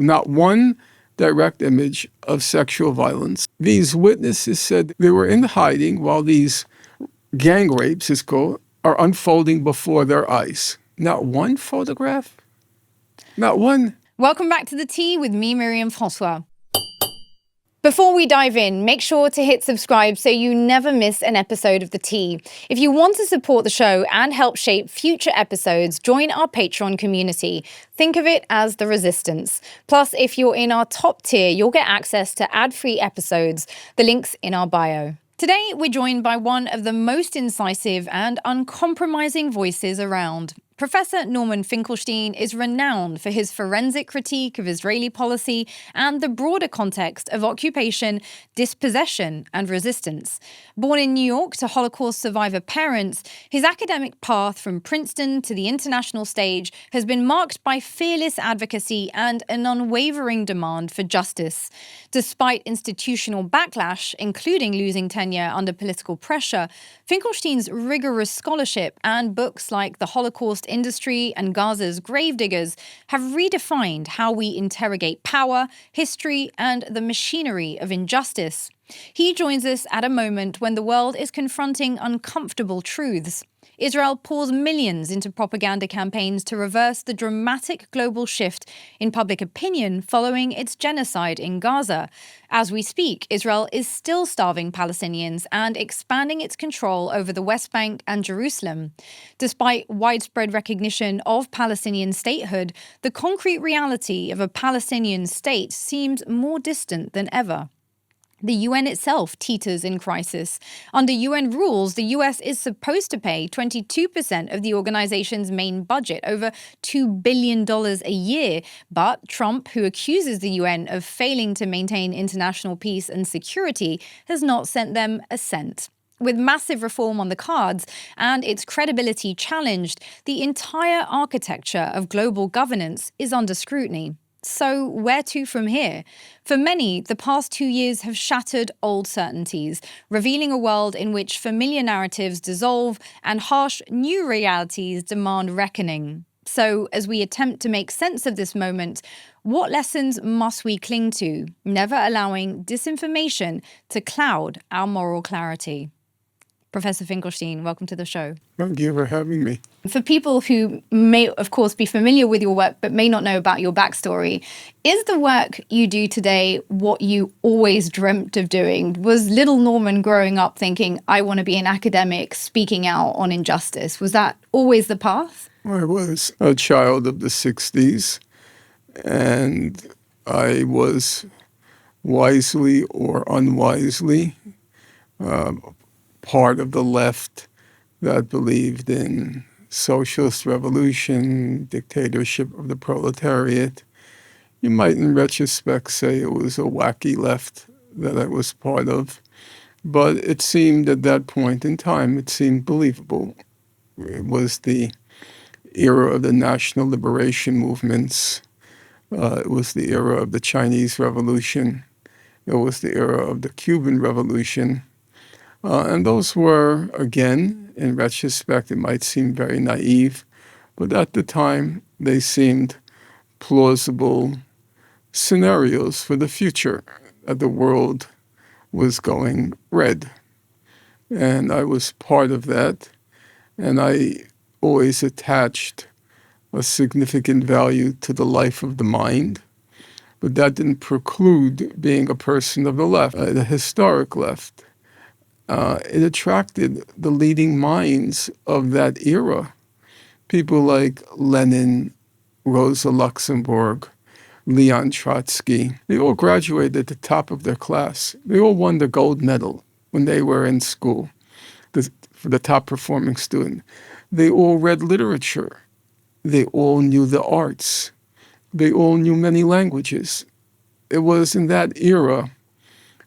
not one direct image of sexual violence. These witnesses said they were in hiding while these gang rapes, it's called, are unfolding before their eyes. Not one photograph, not one. Welcome back to The Tea with me, Myriam François. Before we dive in, make sure to hit subscribe so you never miss an episode of The Tea. If you want to support the show and help shape future episodes, join our Patreon community. Think of it as the resistance. Plus, if you're in our top tier, you'll get access to ad-free episodes. The link's in our bio. Today, we're joined by one of the most incisive and uncompromising voices around. Professor Norman Finkelstein is renowned for his forensic critique of Israeli policy and the broader context of occupation, dispossession, and resistance. Born in New York to Holocaust survivor parents, his academic path from Princeton to the international stage has been marked by fearless advocacy and an unwavering demand for justice. Despite institutional backlash, including losing tenure under political pressure, Finkelstein's rigorous scholarship and books like The Holocaust Industry and Gaza's Gravediggers have redefined how we interrogate power, history, and the machinery of injustice. He joins us at a moment when the world is confronting uncomfortable truths. Israel pours millions into propaganda campaigns to reverse the dramatic global shift in public opinion following its genocide in Gaza. As we speak, Israel is still starving Palestinians and expanding its control over the West Bank and Jerusalem. Despite widespread recognition of Palestinian statehood, the concrete reality of a Palestinian state seems more distant than ever. The UN itself teeters in crisis. Under UN rules, the US is supposed to pay 22% of the organization's main budget, over $2 billion a year. But Trump, who accuses the UN of failing to maintain international peace and security, has not sent them a cent. With massive reform on the cards and its credibility challenged, the entire architecture of global governance is under scrutiny. So where to from here? For many, the past 2 years have shattered old certainties, revealing a world in which familiar narratives dissolve and harsh new realities demand reckoning. So as we attempt to make sense of this moment, what lessons must we cling to, never allowing disinformation to cloud our moral clarity? Professor Finkelstein, welcome to the show. Thank you for having me. For people who may, of course, be familiar with your work but may not know about your backstory, is the work you do today what you always dreamt of doing? Was little Norman growing up thinking, I want to be an academic speaking out on injustice? Was that always the path? I was a child of the 60s, and I was wisely or unwisely part of the left that believed in socialist revolution, dictatorship of the proletariat. You might, in retrospect, say it was a wacky left that I was part of, but it seemed at that point in time, it seemed believable. It was the era of the national liberation movements. It was the era of the Chinese Revolution. It was the era of the Cuban Revolution. And those were, again, in retrospect, it might seem very naive, but at the time, they seemed plausible scenarios for the future, that the world was going red. And I was part of that, and I always attached a significant value to the life of the mind, but that didn't preclude being a person of the left, the historic left. It attracted the leading minds of that era. People like Lenin, Rosa Luxemburg, Leon Trotsky. They all graduated at the top of their class. They all won the gold medal when they were in school, for the top performing student. They all read literature. They all knew the arts. They all knew many languages. It was in that era,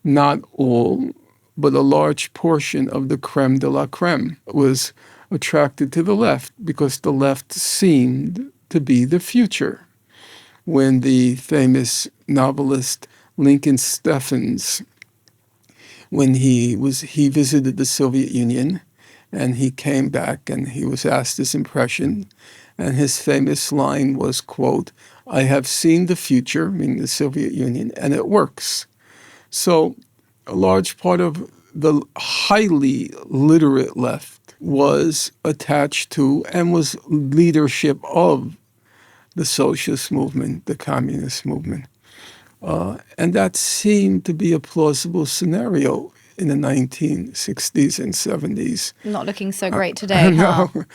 not all, but a large portion of the creme de la creme was attracted to the left because the left seemed to be the future. When the famous novelist Lincoln Steffens, when he visited the Soviet Union and he came back and he was asked his impression, and his famous line was, quote, I have seen the future, meaning the Soviet Union, and it works. So a large part of the highly literate left was attached to and was leadership of the socialist movement, the communist movement. And that seemed to be a plausible scenario in the 1960s and 70s. Not looking so great today, huh? No.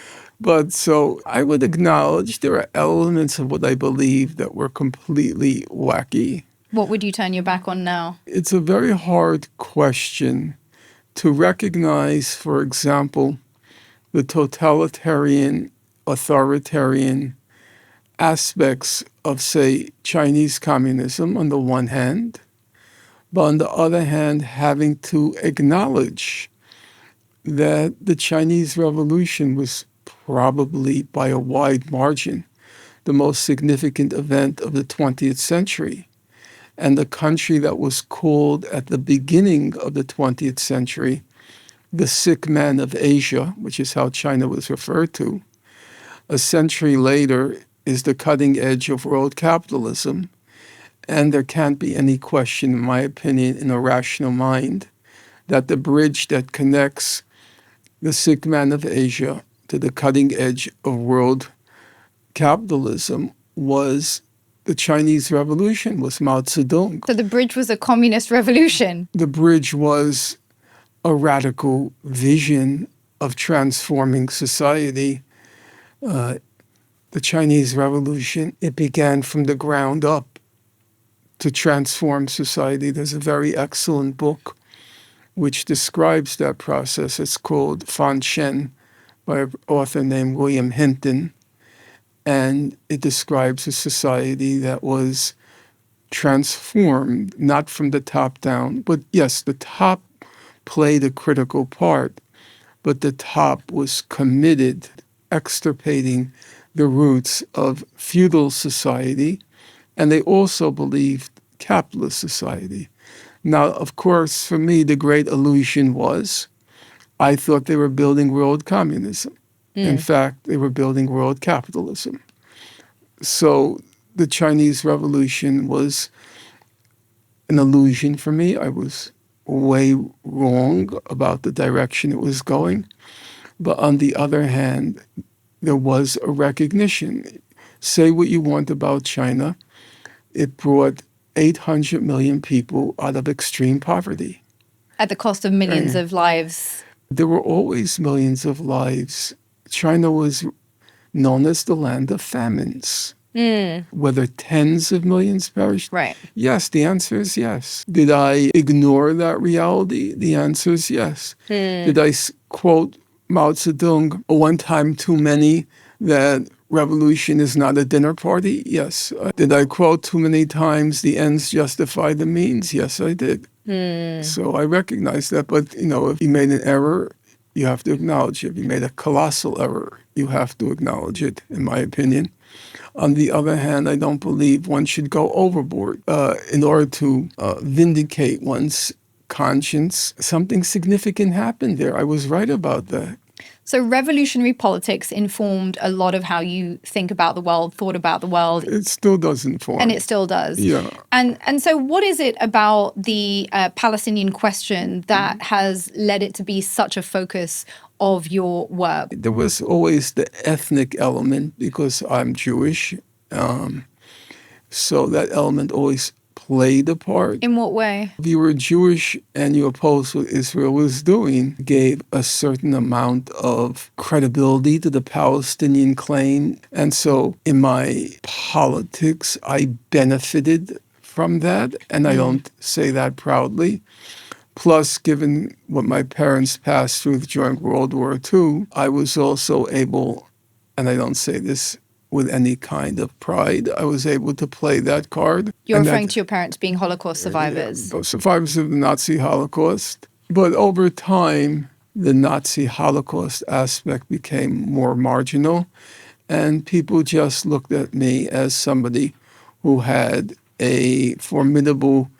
But so I would acknowledge there are elements of what I believe that were completely wacky. What would you turn your back on now? It's a very hard question to recognize, for example, the totalitarian, authoritarian aspects of, say, Chinese communism on the one hand, but on the other hand, having to acknowledge that the Chinese Revolution was probably by a wide margin the most significant event of the 20th century. And the country that was called at the beginning of the 20th century the sick man of Asia, which is how China was referred to, a century later is the cutting edge of world capitalism. And there can't be any question, in my opinion, in a rational mind, that the bridge that connects the sick man of Asia to the cutting edge of world capitalism was the Chinese Revolution, was Mao Zedong. So the bridge was a communist revolution. The bridge was a radical vision of transforming society. The Chinese Revolution, it began from the ground up to transform society. There's a very excellent book which describes that process. It's called Fan Shen by an author named William Hinton. And it describes a society that was transformed, not from the top down, but yes, the top played a critical part, but the top was committed extirpating the roots of feudal society, and they also believed capitalist society. Now, of course, for me, the great illusion was I thought they were building world communism. In fact, they were building world capitalism. So the Chinese Revolution was an illusion for me. I was way wrong about the direction it was going. But on the other hand, there was a recognition. Say what you want about China, it brought 800 million people out of extreme poverty. At the cost of millions of lives. There were always millions of lives. China was known as the land of famines. Whether tens of millions perished? Right. Yes, the answer is yes. Did I ignore that reality? The answer is yes. Did I quote Mao Zedong one time too many that revolution is not a dinner party? Yes. Did I quote too many times the ends justify the means? Yes, I did. So I recognize that. But, if you made an error, you have to acknowledge it. If you made a colossal error, you have to acknowledge it, in my opinion. On the other hand, I don't believe one should go overboard in order to vindicate one's conscience. Something significant happened there. I was right about that. So revolutionary politics informed a lot of how you think about the world, thought about the world. It still does inform. And it still does. Yeah. And so what is it about the Palestinian question that has led it to be such a focus of your work? There was always the ethnic element because I'm Jewish. So that element always played a part. In what way? If you were Jewish and you opposed what Israel was doing, gave a certain amount of credibility to the Palestinian claim. And so in my politics, I benefited from that. And I don't say that proudly. Plus, given what my parents passed through during World War II, I was also able, and I don't say this with any kind of pride, I was able to play that card. You're referring to your parents being Holocaust survivors. Yeah, survivors of the Nazi Holocaust. But over time, the Nazi Holocaust aspect became more marginal, and people just looked at me as somebody who had a formidable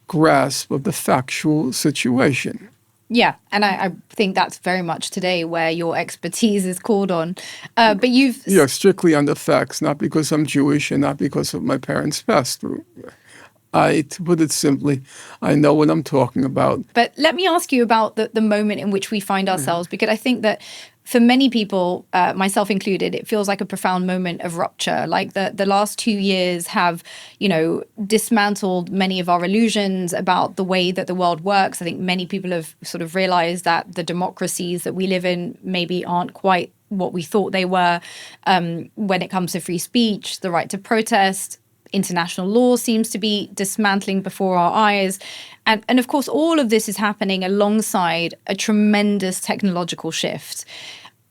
grasp of the factual situation. Yeah, and I think that's very much today where your expertise is called on. But you've... Yeah, strictly on the facts, not because I'm Jewish and not because of my parents' past. To put it simply, I know what I'm talking about. But let me ask you about the moment in which we find ourselves, because I think that for many people, myself included, it feels like a profound moment of rupture. Like the last 2 years have, dismantled many of our illusions about the way that the world works. I think many people have sort of realized that the democracies that we live in maybe aren't quite what we thought they were when it comes to free speech, the right to protest. International law seems to be dismantling before our eyes. And of course, all of this is happening alongside a tremendous technological shift.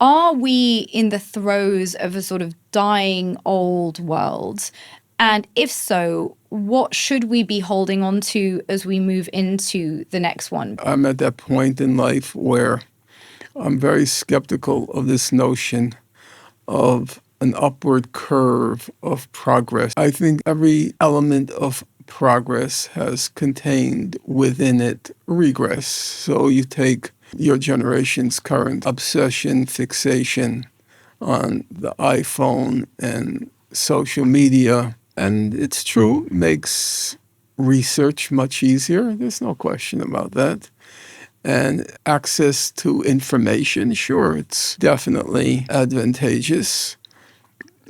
Are we in the throes of a sort of dying old world? And if so, what should we be holding on to as we move into the next one? I'm at that point in life where I'm very skeptical of this notion of an upward curve of progress. I think every element of progress has contained within it regress. So you take your generation's current obsession, fixation on the iPhone and social media, and it's true, makes research much easier. There's no question about that. And access to information, sure, it's definitely advantageous.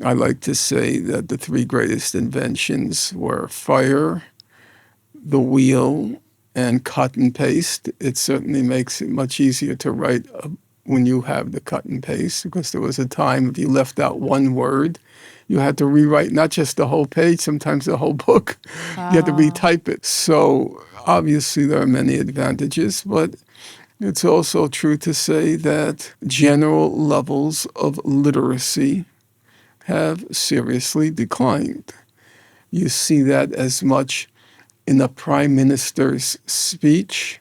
I like to say that the three greatest inventions were fire, the wheel, and cut and paste. It certainly makes it much easier to write when you have the cut and paste, because there was a time if you left out one word, you had to rewrite not just the whole page, sometimes the whole book. You had to retype it. So obviously there are many advantages, but it's also true to say that general levels of literacy have seriously declined. You see that as much in the prime minister's speech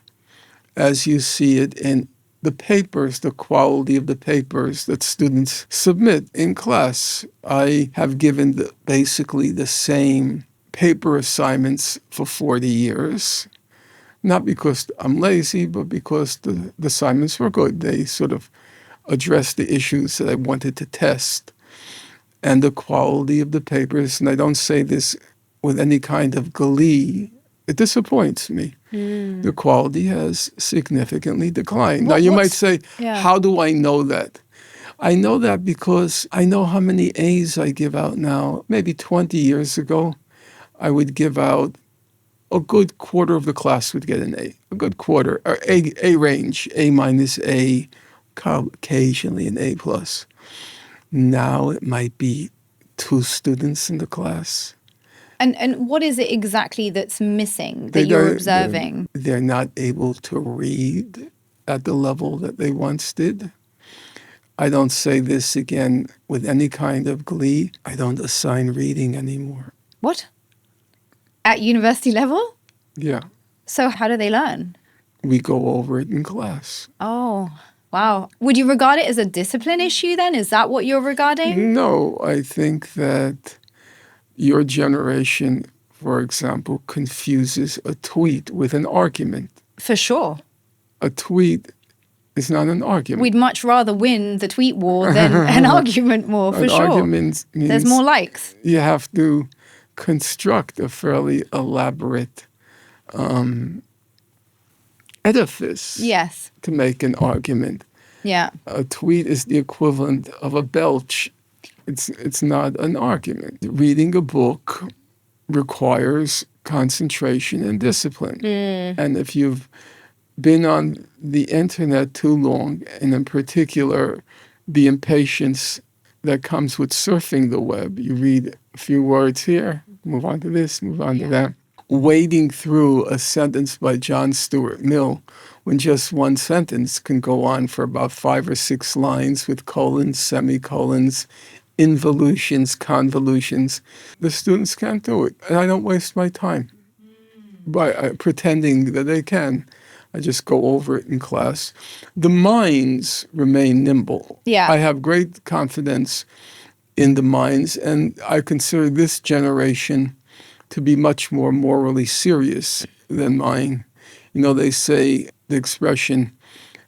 as you see it in the papers, the quality of the papers that students submit in class. I have given basically the same paper assignments for 40 years, not because I'm lazy, but because the assignments were good. They sort of addressed the issues that I wanted to test. And the quality of the papers, and I don't say this with any kind of glee, it disappoints me. The quality has significantly declined. Now, you might say, how do I know that? I know that because I know how many A's I give out now. Maybe 20 years ago, I would give out a good quarter of the class would get an A, a good quarter, or A range, A minus A, occasionally an A plus. Now it might be 2 students in the class. And what is it exactly that's missing that you're observing? They're not able to read at the level that they once did. I don't say this again with any kind of glee. I don't assign reading anymore. What? At university level? Yeah. So how do they learn? We go over it in class. Oh, wow. Would you regard it as a discipline issue then? Is that what you're regarding? No, I think that your generation, for example, confuses a tweet with an argument. For sure. A tweet is not an argument. We'd much rather win the tweet war than an argument war, for sure. Argument means there's more likes. You have to construct a fairly elaborate edifice to make an argument. Yeah. A tweet is the equivalent of a belch. It's not an argument. Reading a book requires concentration and discipline. And if you've been on the internet too long, and in particular, the impatience that comes with surfing the web, you read a few words here, move on to this, move on to that. Wading through a sentence by John Stuart Mill when just one sentence can go on for about 5 or 6 lines with colons, semicolons, involutions, convolutions. The students can't do it. And I don't waste my time by pretending that they can. I just go over it in class. The minds remain nimble. Yeah. I have great confidence in the minds, and I consider this generation to be much more morally serious than mine. You know, they say the expression,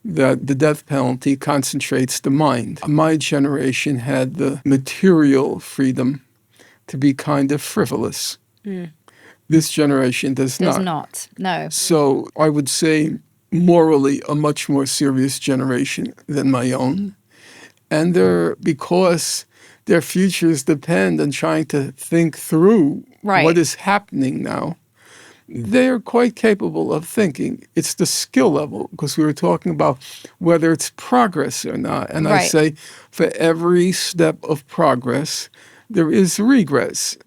that the death penalty concentrates the mind. My generation had the material freedom to be kind of frivolous. This generation does not. No. So I would say morally a much more serious generation than my own. And because their futures depend on trying to think through what is happening now, they're quite capable of thinking. It's the skill level, because we were talking about whether it's progress or not. And I say for every step of progress, there is regress.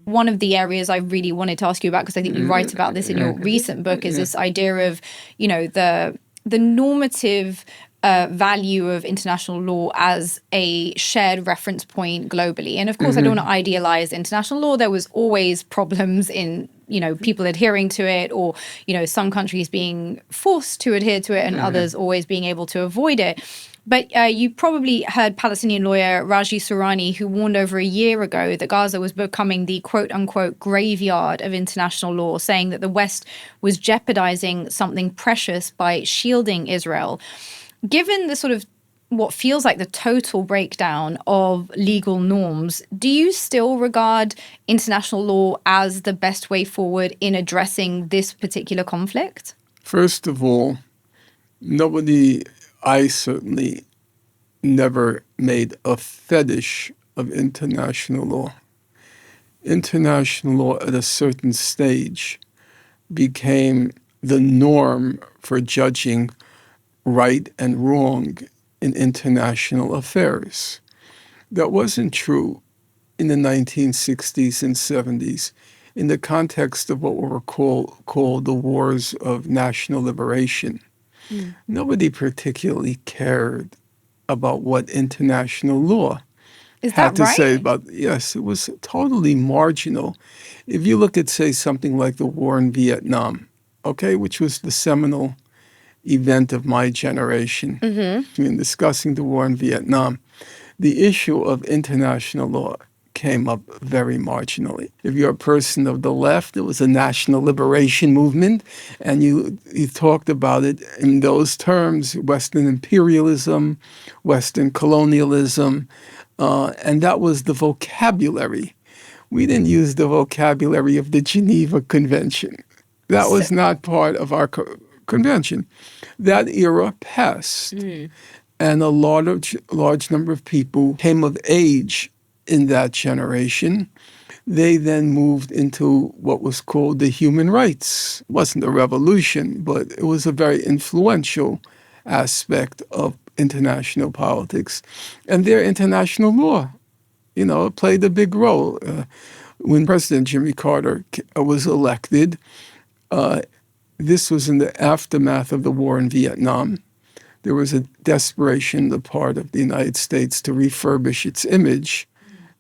One of the areas I really wanted to ask you about, because I think you write about this in your recent book, is this idea of, the normative value of international law as a shared reference point globally. And of course, I don't want to idealize international law. There was always problems in, people adhering to it, or, some countries being forced to adhere to it and others always being able to avoid it. But you probably heard Palestinian lawyer Raji Sourani, who warned over a year ago that Gaza was becoming the quote-unquote graveyard of international law, saying that the West was jeopardizing something precious by shielding Israel. Given the sort of what feels like the total breakdown of legal norms, do you still regard international law as the best way forward in addressing this particular conflict? First of all, I certainly never made a fetish of international law. International law at a certain stage became the norm for judging right and wrong in international affairs. That wasn't true in the 1960s and 70s in the context of what were called the wars of national liberation. Nobody particularly cared about what international law had to say about. Yes, it was totally marginal. If you look at, say, something like the war in Vietnam, which was the seminal event of my generation, in discussing the war in Vietnam, the issue of international law came up very marginally. If you're a person of the left, it was a national liberation movement, and you talked about it in those terms: Western imperialism, Western colonialism, and that was the vocabulary. We didn't use the vocabulary of the Geneva Convention. That was not part of our convention. That era passed, and a large number of people came of age in that generation. They then moved into what was called the human rights. It wasn't a revolution, but it was a very influential aspect of international politics. And their international law, played a big role. When President Jimmy Carter was elected, this was in the aftermath of the war in Vietnam. There was a desperation on the part of the United States to refurbish its image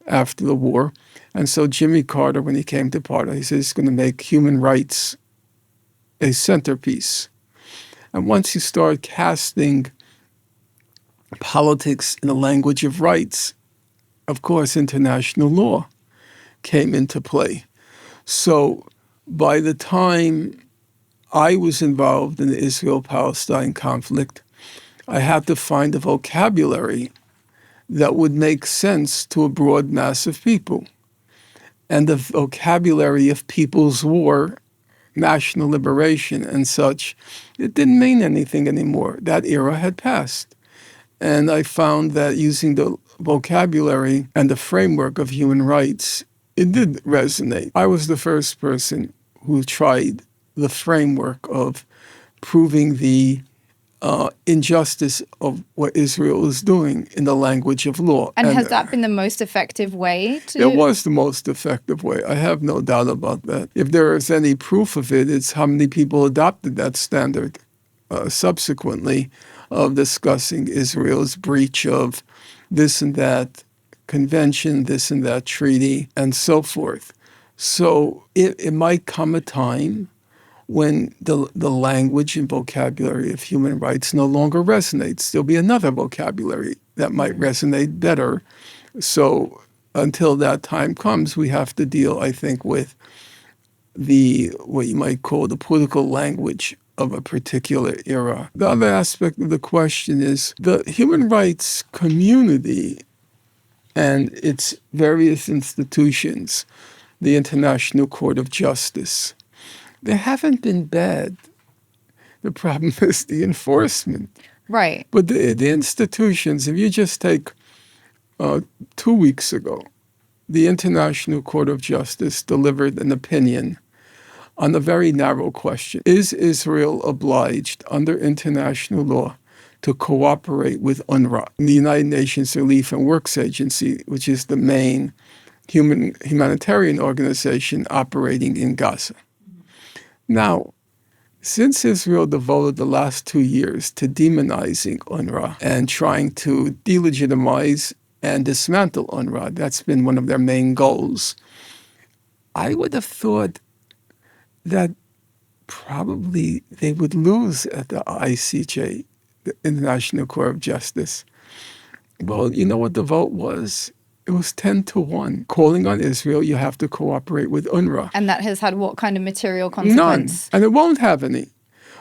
after the war. And so Jimmy Carter, when he came to power, he said he's going to make human rights a centerpiece. And once he started casting politics in the language of rights, of course, international law came into play. So by the time I was involved in the Israel-Palestine conflict, I had to find a vocabulary that would make sense to a broad mass of people. And the vocabulary of People's War, national liberation and such, it didn't mean anything anymore. That era had passed. And I found that using the vocabulary and the framework of human rights, it did resonate. I was the first person who tried the framework of proving the injustice of what Israel is doing in the language of law. And has that been the most effective way to... It was the most effective way. I have no doubt about that. If there is any proof of it, it's how many people adopted that standard subsequently of discussing Israel's breach of this and that convention, this and that treaty, and so forth. So it might come a time when the language and vocabulary of human rights no longer resonates. There'll be another vocabulary that might resonate better. So until that time comes, we have to deal, I think, with what you might call the political language of a particular era. The other aspect of the question is the human rights community and its various institutions, the International Court of Justice, they haven't been bad. The problem is the enforcement. Right. But the institutions, if you just take 2 weeks ago, the International Court of Justice delivered an opinion on a very narrow question. Is Israel obliged under international law to cooperate with UNRWA, the United Nations Relief and Works Agency, which is the main humanitarian organization operating in Gaza? Now, since Israel devoted the last 2 years to demonizing UNRWA and trying to delegitimize and dismantle UNRWA, that's been one of their main goals, I would have thought that probably they would lose at the ICJ, the International Court of Justice. Well, you know what the vote was? It was 10-1. Calling on Israel, you have to cooperate with UNRWA. And that has had what kind of material None. consequence? And it won't have any.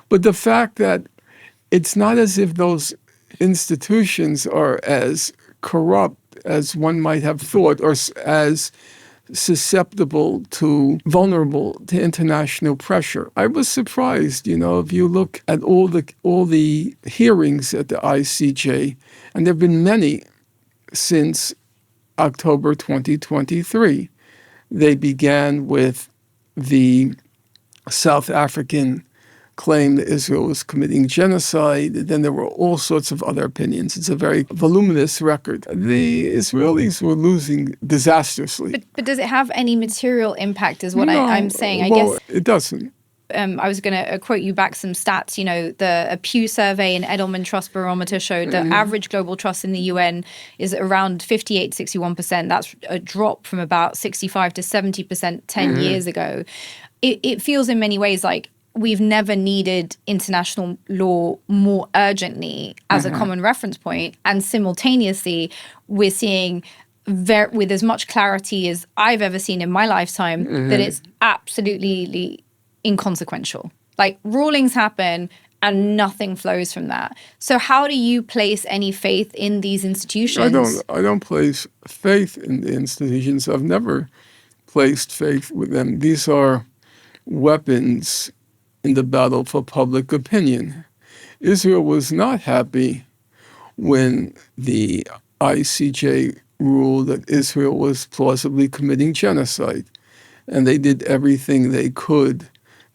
But the fact that it's not as if those institutions are as corrupt as one might have thought, or as vulnerable to international pressure. I was surprised, if you look at all the hearings at the ICJ, and there have been many since October 2023. They began with the South African claim that Israel was committing genocide. Then there were all sorts of other opinions. It's a very voluminous record. The Israelis were losing disastrously. But does it have any material impact is what No, I'm saying. I well, guess it doesn't. I was going to quote you back some stats. The Pew survey and Edelman Trust Barometer showed the average global trust in the UN is around 58 to 61%. That's a drop from about 65 to 70% 10 years ago. It feels in many ways like we've never needed international law more urgently as a common reference point. And simultaneously, we're seeing with as much clarity as I've ever seen in my lifetime that it's absolutely inconsequential. Like, rulings happen and nothing flows from that. So how do you place any faith in these institutions? I don't place faith in the institutions. I've never placed faith with them. These are weapons in the battle for public opinion. Israel was not happy when the ICJ ruled that Israel was plausibly committing genocide. And they did everything they could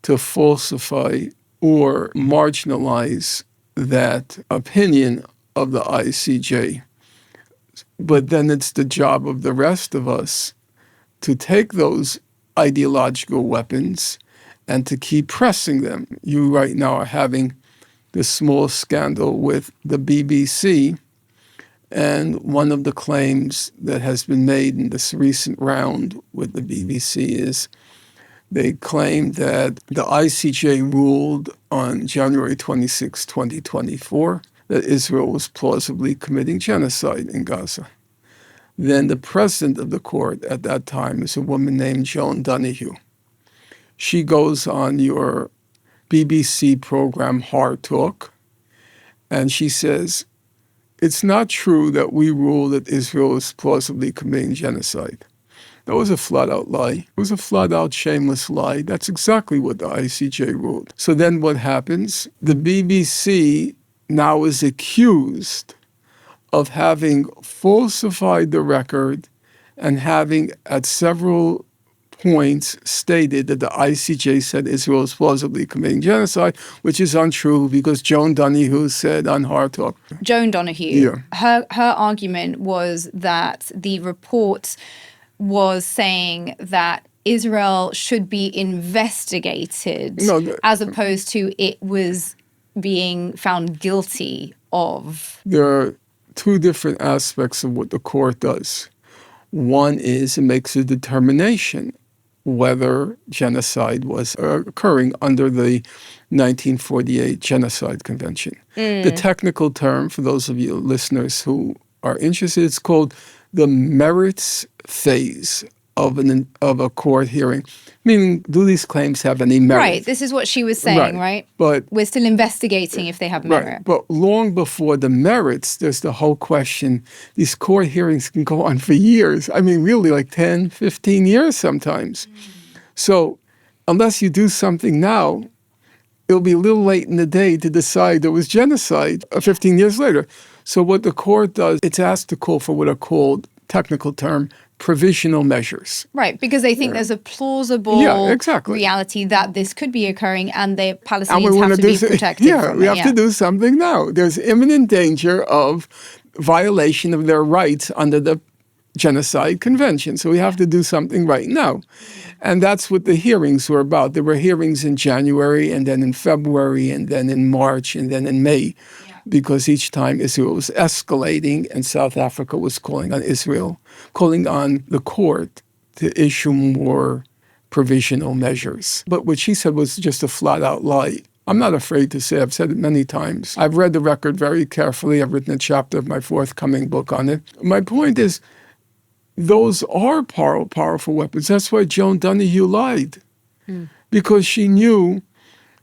to falsify or marginalize that opinion of the ICJ. But then it's the job of the rest of us to take those ideological weapons and to keep pressing them. You right now are having this small scandal with the BBC, and one of the claims that has been made in this recent round with the BBC is they claim that the ICJ ruled on January 26, 2024, that Israel was plausibly committing genocide in Gaza. Then the president of the court at that time is a woman named Joan Donoghue. She goes on your BBC program Hard Talk, and she says, it's not true that we rule that Israel is plausibly committing genocide. That was a flat-out lie. It was a flat-out shameless lie. That's exactly what the ICJ ruled. So then what happens? The BBC now is accused of having falsified the record and having at several points stated that the ICJ said Israel is plausibly committing genocide, which is untrue because Joan Donoghue said on Hard Talk. Joan Donoghue, her argument was that the report was saying that Israel should be investigated as opposed to it was being found guilty of. There are two different aspects of what the court does. One is it makes a determination whether genocide was occurring under the 1948 Genocide Convention. The technical term, for those of you listeners who are interested, it's called the merits phase of a court hearing. Meaning, do these claims have any merit? Right. This is what she was saying, right? But we're still investigating if they have merit. Right. But long before the merits, there's the whole question. These court hearings can go on for years. I mean, really, like 10, 15 years sometimes. So unless you do something now, it'll be a little late in the day to decide there was genocide 15 years later. So what the court does, it's asked to call for what are called, technical term, provisional measures. Right, because they think there's a plausible reality that this could be occurring and the Palestinians have to be protected from it. We have to do something now. There's imminent danger of violation of their rights under the Genocide Convention. So we have to do something right now. And that's what the hearings were about. There were hearings in January and then in February and then in March and then in May. Because each time Israel was escalating and South Africa was calling on the court to issue more provisional measures. But what she said was just a flat-out lie. I'm not afraid to say, I've said it many times. I've read the record very carefully. I've written a chapter of my forthcoming book on it. My point is, those are powerful weapons. That's why Joan Donoghue lied. Because she knew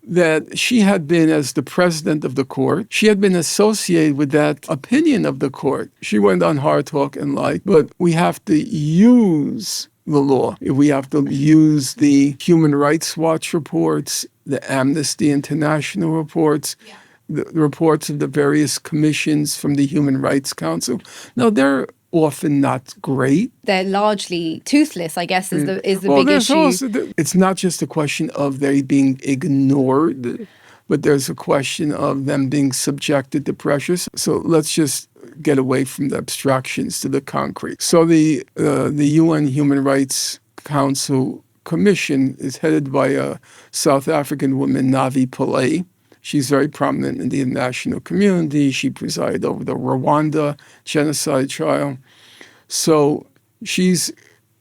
that she had been, as the president of the court, she had been associated with that opinion of the court. She went on Hard Talk and lied. But we have to use the law. We have to use the Human Rights Watch reports, the Amnesty International reports, the reports of the various commissions from the Human Rights Council. Now, they're often not great. They're largely toothless, I guess, is the big issue. It's not just a question of they being ignored, but there's a question of them being subjected to pressures. So let's just get away from the abstractions to the concrete. So the UN Human Rights Council Commission is headed by a South African woman, Navi Pillay. She's very prominent in the international community. She presided over the Rwanda genocide trial. So she's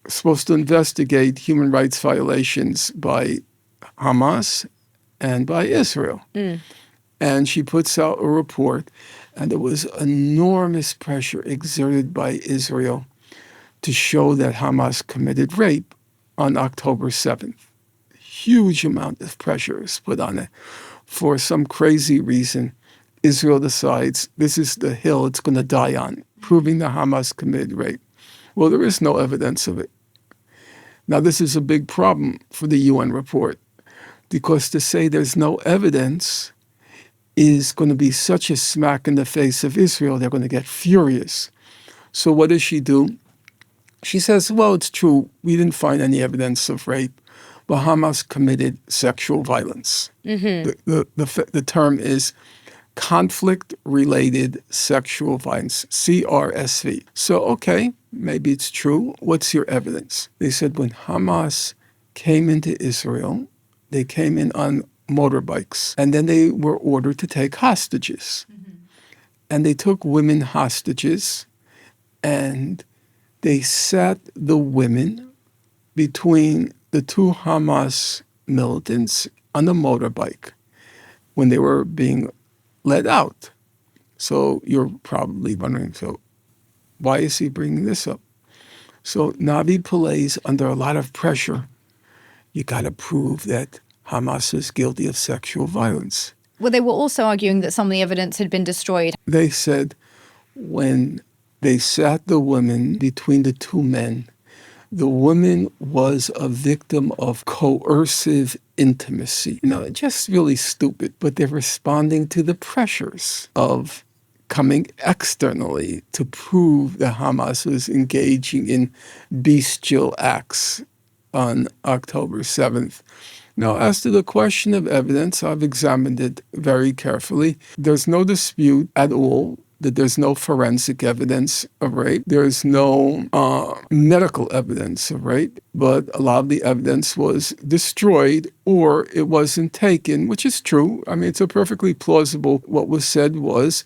supposed to investigate human rights violations by Hamas and by Israel. And she puts out a report, and there was enormous pressure exerted by Israel to show that Hamas committed rape on October 7th. Huge amount of pressure is put on it. For some crazy reason, Israel decides this is the hill it's going to die on, proving that Hamas committed rape. Well, there is no evidence of it. Now, this is a big problem for the UN report, because to say there's no evidence is going to be such a smack in the face of Israel. They're going to get furious. So what does she do? She says, well, it's true. We didn't find any evidence of rape, but Hamas committed sexual violence. The term is conflict-related sexual violence, CRSV. So, okay, maybe it's true. What's your evidence? They said when Hamas came into Israel, they came in on motorbikes, and then they were ordered to take hostages. And they took women hostages, and they sat the women between the two Hamas militants on the motorbike when they were being let out. So you're probably wondering, so why is he bringing this up? So Navi Pillay's under a lot of pressure. You got to prove that Hamas is guilty of sexual violence. Well, they were also arguing that some of the evidence had been destroyed. They said when they sat the women between the two men, the woman was a victim of coercive intimacy. Just really stupid, but they're responding to the pressures of coming externally to prove that Hamas was engaging in bestial acts on October 7th. Now, as to the question of evidence, I've examined it very carefully. There's no dispute at all that there's no forensic evidence of rape. There's no medical evidence of rape, but a lot of the evidence was destroyed or it wasn't taken, which is true. I mean, it's a perfectly plausible. What was said was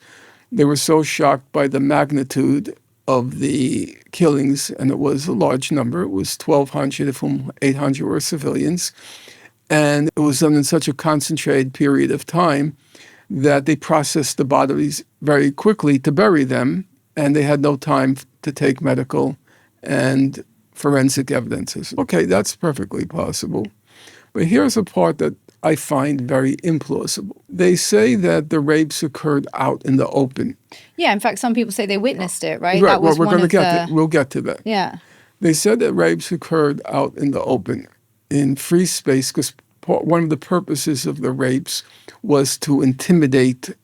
they were so shocked by the magnitude of the killings, and it was a large number. It was 1,200, of whom 800 were civilians. And it was done in such a concentrated period of time that they processed the bodies very quickly to bury them, and they had no time to take medical and forensic evidence. Okay, that's perfectly possible. But here's a part that I find very implausible. They say that the rapes occurred out in the open. Yeah, in fact, some people say they witnessed it, right? Right, That was we're one going to of get the... we'll get to that. Yeah. They said that rapes occurred out in the open, in free space, because one of the purposes of the rapes was to intimidate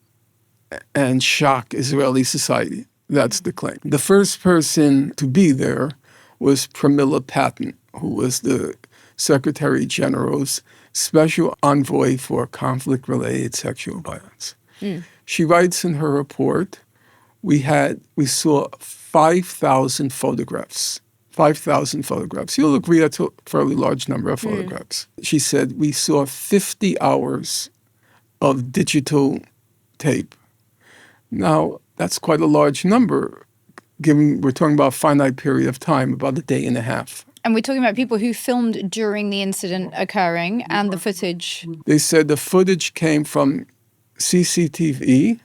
and shock Israeli society. That's the claim. The first person to be there was Pramila Patten, who was the Secretary General's special envoy for conflict-related sexual violence. She writes in her report, we saw 5,000 photographs. 5,000 photographs. You'll agree that's a fairly large number of photographs. She said, we saw 50 hours of digital tape. Now, that's quite a large number, given we're talking about a finite period of time, about a day and a half. And we're talking about people who filmed during the incident occurring and the footage. They said the footage came from CCTV,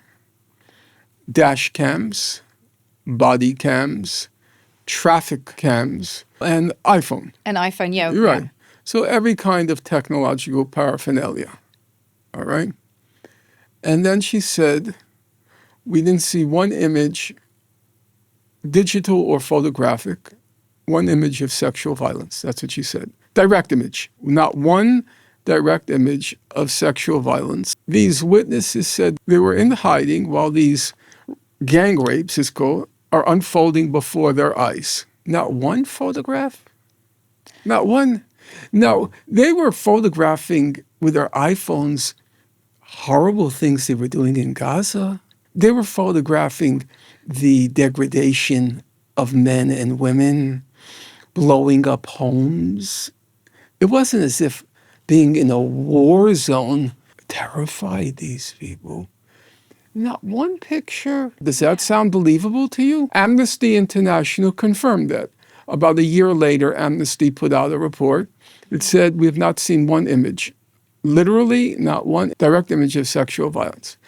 dash cams, body cams, traffic cams, and iPhone. An iPhone, yeah. You're right. So every kind of technological paraphernalia. All right? And then she said, we didn't see one image, digital or photographic, one image of sexual violence. That's what she said. Direct image. Not one direct image of sexual violence. These witnesses said they were in hiding while these gang rapes, it's called, are unfolding before their eyes. Not one photograph? Not one? No, they were photographing with their iPhones horrible things they were doing in Gaza. They were photographing the degradation of men and women, blowing up homes. It wasn't as if being in a war zone terrified these people. Not one picture. Does that sound believable to you? Amnesty International confirmed that. About a year later, Amnesty put out a report. It said, we have not seen one image, literally not one direct image of sexual violence.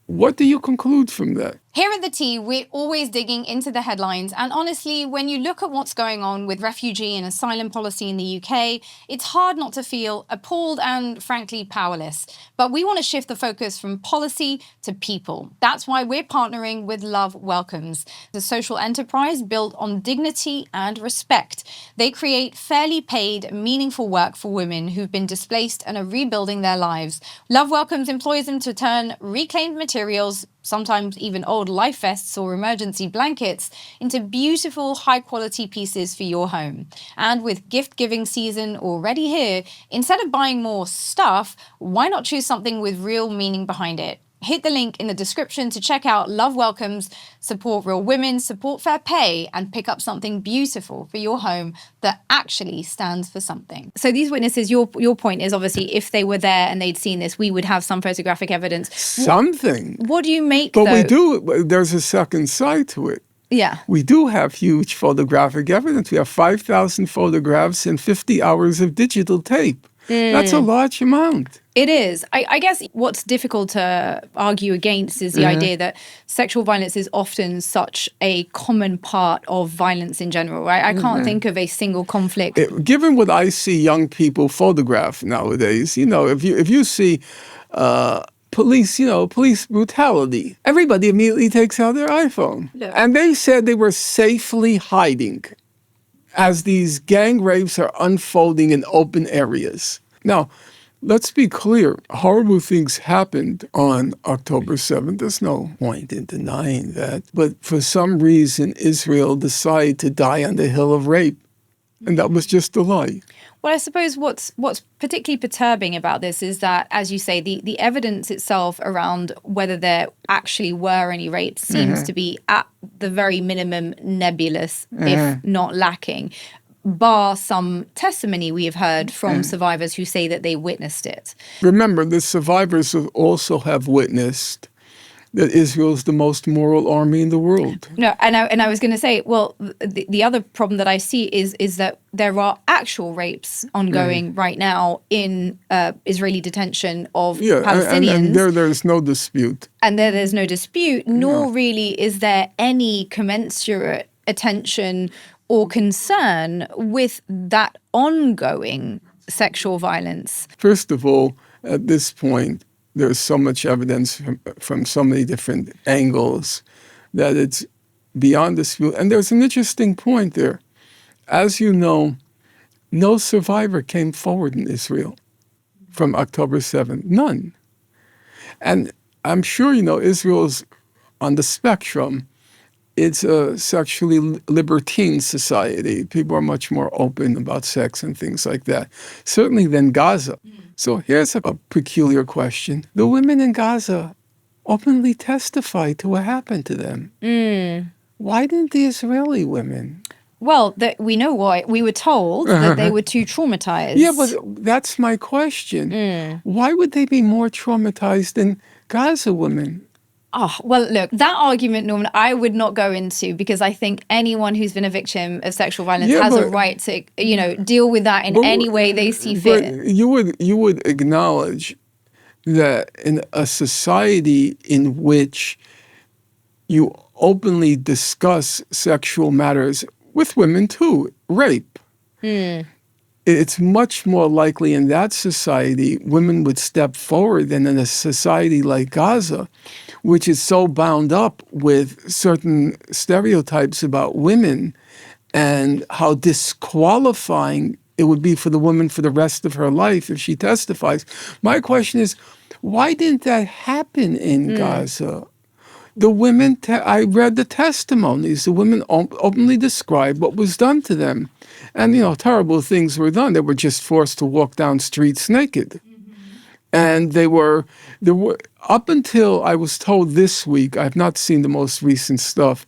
What do you conclude from that? Here at The Tea, we're always digging into the headlines. And honestly, when you look at what's going on with refugee and asylum policy in the UK, it's hard not to feel appalled and frankly powerless. But we want to shift the focus from policy to people. That's why we're partnering with Love Welcomes, the social enterprise built on dignity and respect. They create fairly paid, meaningful work for women who've been displaced and are rebuilding their lives. Love Welcomes employs them to turn reclaimed materials, sometimes even old life vests or emergency blankets, into beautiful, high-quality pieces for your home. And with gift-giving season already here, instead of buying more stuff, why not choose something with real meaning behind it? Hit the link in the description to check out Love Welcomes, support real women, support fair pay, and pick up something beautiful for your home that actually stands for something. So these witnesses, your point is obviously if they were there and they'd seen this, we would have some photographic evidence. Something. What do you make, But though? we do, there's a second side to it. Yeah. We do have huge photographic evidence. We have 5,000 photographs and 50 hours of digital tape. That's a large amount. It is. I guess what's difficult to argue against is the idea that sexual violence is often such a common part of violence in general, right? I can't think of a single conflict. Given what I see young people photograph nowadays, if you see police brutality, everybody immediately takes out their iPhone. Yeah. And they said they were safely hiding as these gang rapes are unfolding in open areas. Now, let's be clear. Horrible things happened on October 7th. There's no point in denying that. But for some reason, Israel decided to die on the hill of rape. And that was just a lie. Well, I suppose what's particularly perturbing about this is that, as you say, the evidence itself around whether there actually were any rapes seems to be at the very minimum nebulous, if not lacking, bar some testimony we have heard from survivors who say that they witnessed it. Remember, the survivors also have witnessed that Israel is the most moral army in the world. No, and I was going to say, well, the other problem that I see is that there are actual rapes ongoing right now in Israeli detention of Palestinians. And there's no dispute. And there's no dispute, nor really is there any commensurate attention or concern with that ongoing sexual violence? First of all, at this point, there's so much evidence from so many different angles that it's beyond dispute. And there's an interesting point there. As you know, no survivor came forward in Israel from October 7th. None. And I'm sure you know Israel's on the spectrum. It's a sexually libertine society. People are much more open about sex and things like that, certainly than Gaza. So here's a peculiar question. The women in Gaza openly testified to what happened to them. Why didn't the Israeli women? Well, we know why. We were told that they were too traumatized. Yeah, but that's my question. Why would they be more traumatized than Gaza women? Oh, well, look, that argument, Norman, I would not go into because I think anyone who's been a victim of sexual violence has a right to, deal with that in any way they see fit. But you would acknowledge that in a society in which you openly discuss sexual matters with women too, rape. It's much more likely in that society women would step forward than in a society like Gaza, which is so bound up with certain stereotypes about women and how disqualifying it would be for the woman for the rest of her life if she testifies. My question is, why didn't that happen in Gaza? The women, I read the testimonies. The women openly described what was done to them. And, terrible things were done. They were just forced to walk down streets naked. And there were, up until I was told this week, I've not seen the most recent stuff,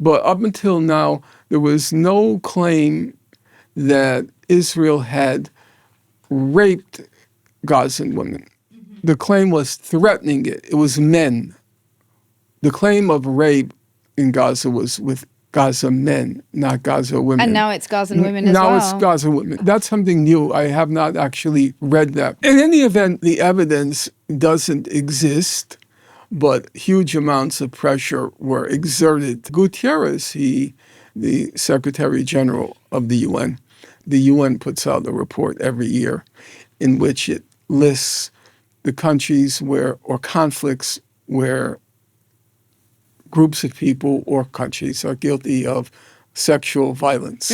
but up until now, there was no claim that Israel had raped Gazan women. The claim was threatening it. It was men. The claim of rape in Gaza was with Gaza men, not Gaza women. And now it's Gazan women as well. Now it's Gaza women. That's something new. I have not actually read that. In any event, the evidence doesn't exist, but huge amounts of pressure were exerted. Guterres, the Secretary General of the UN puts out a report every year in which it lists the countries or conflicts where groups of people or countries are guilty of sexual violence.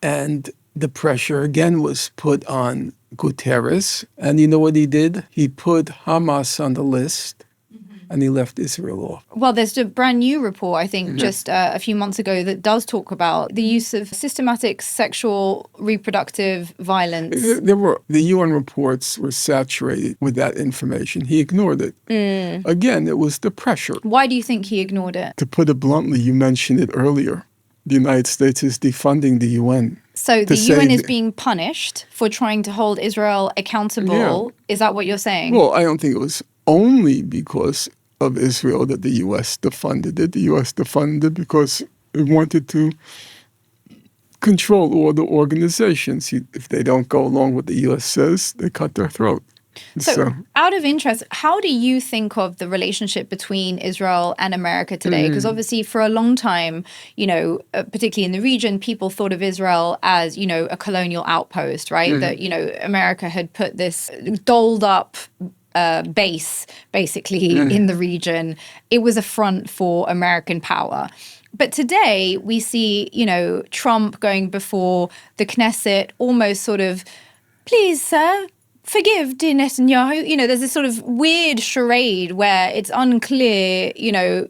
And the pressure again was put on Guterres. And you know what he did? He put Hamas on the list and he left Israel off. Well, there's a brand new report, I think, just a few months ago that does talk about the use of systematic sexual reproductive violence. The UN reports were saturated with that information. He ignored it. Again, it was the pressure. Why do you think he ignored it? To put it bluntly, you mentioned it earlier. The United States is defunding the UN. So the UN is being punished for trying to hold Israel accountable. Yeah. Is that what you're saying? Well, I don't think it was only because of Israel that the U.S. defunded it. The U.S. defunded it because it wanted to control all the organizations. If they don't go along with the U.S. says, they cut their throat. So out of interest, how do you think of the relationship between Israel and America today? Because obviously for a long time, particularly in the region, people thought of Israel as, a colonial outpost, right? That, America had put this dolled up base basically in the region. It was a front for American power. But today we see, Trump going before the Knesset, almost sort of, please, sir, forgive dear Netanyahu. There's this sort of weird charade where it's unclear,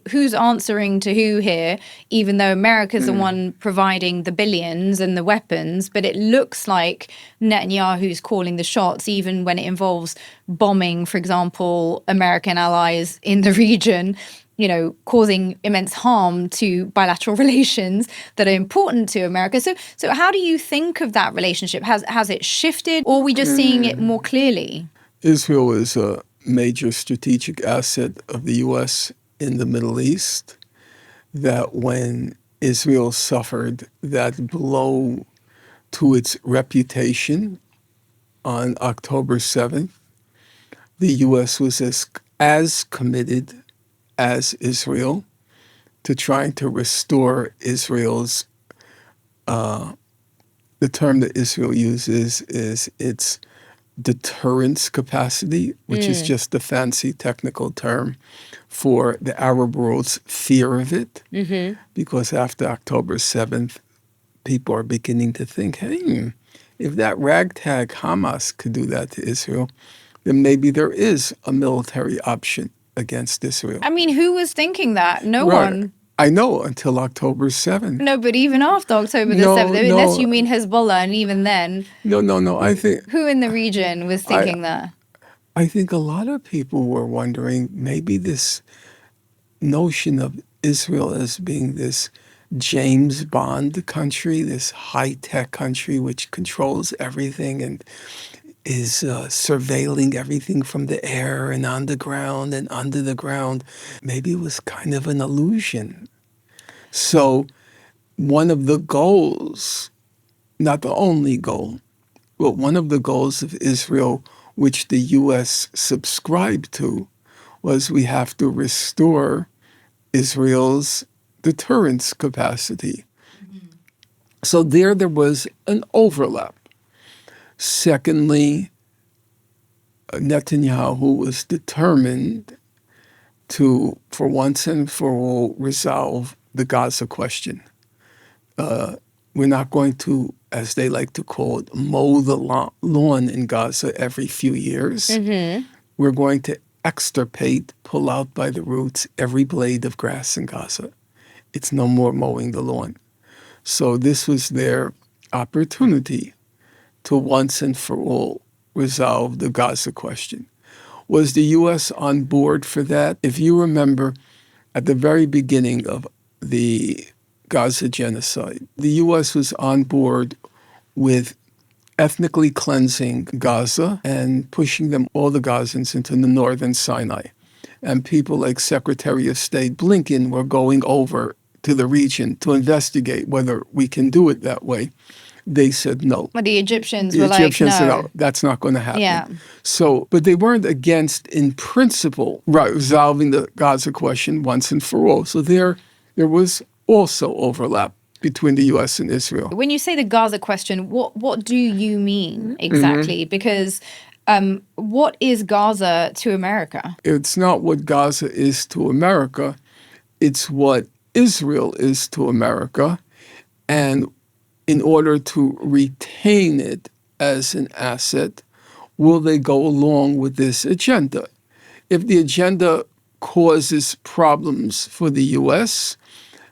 who's answering to who here, even though America's the one providing the billions and the weapons. But it looks like Netanyahu's calling the shots, even when it involves bombing, for example, American allies in the region, causing immense harm to bilateral relations that are important to America. So how do you think of that relationship? Has it shifted, or are we just seeing it more clearly? Israel is a major strategic asset of the U.S. in the Middle East, that when Israel suffered that blow to its reputation on October 7th, the U.S. was as committed as Israel to trying to restore Israel's the term that Israel uses is its deterrence capacity, which is just a fancy technical term for the Arab world's fear of it. Because after October 7th, people are beginning to think, hey, if that ragtag Hamas could do that to Israel, then maybe there is a military option against Israel. I mean, who was thinking that? No Right. one. I know, until October 7th. No, but even after October the 7th, unless you mean Hezbollah, and even then, No. I think who in the region was thinking that? I think a lot of people were wondering maybe this notion of Israel as being this James Bond country, this high-tech country which controls everything and is surveilling everything from the air and on the ground and under the ground. Maybe it was kind of an illusion. So one of the goals, not the only goal, but one of the goals of Israel, which the U.S. subscribed to, was we have to restore Israel's deterrence capacity. So there was an overlap. Secondly, Netanyahu was determined to, for once and for all, resolve the Gaza question. We're not going to, as they like to call it, mow the lawn in Gaza every few years. We're going to extirpate, pull out by the roots, every blade of grass in Gaza. It's no more mowing the lawn. So this was their opportunity to once and for all resolve the Gaza question. Was the U.S. on board for that? If you remember, at the very beginning of the Gaza genocide, the U.S. was on board with ethnically cleansing Gaza and pushing all the Gazans into the northern Sinai. And people like Secretary of State Blinken were going over to the region to investigate whether we can do it that way. They said no. Well, the Egyptians The were Egyptians like, said, no. no, that's not going to happen. Yeah. So, but they weren't against, in principle, resolving the Gaza question once and for all. So there was also overlap between the U.S. and Israel. When you say the Gaza question, what do you mean exactly? Because what is Gaza to America? It's not what Gaza is to America. It's what Israel is to America. And in order to retain it as an asset, will they go along with this agenda? If the agenda causes problems for the U.S.,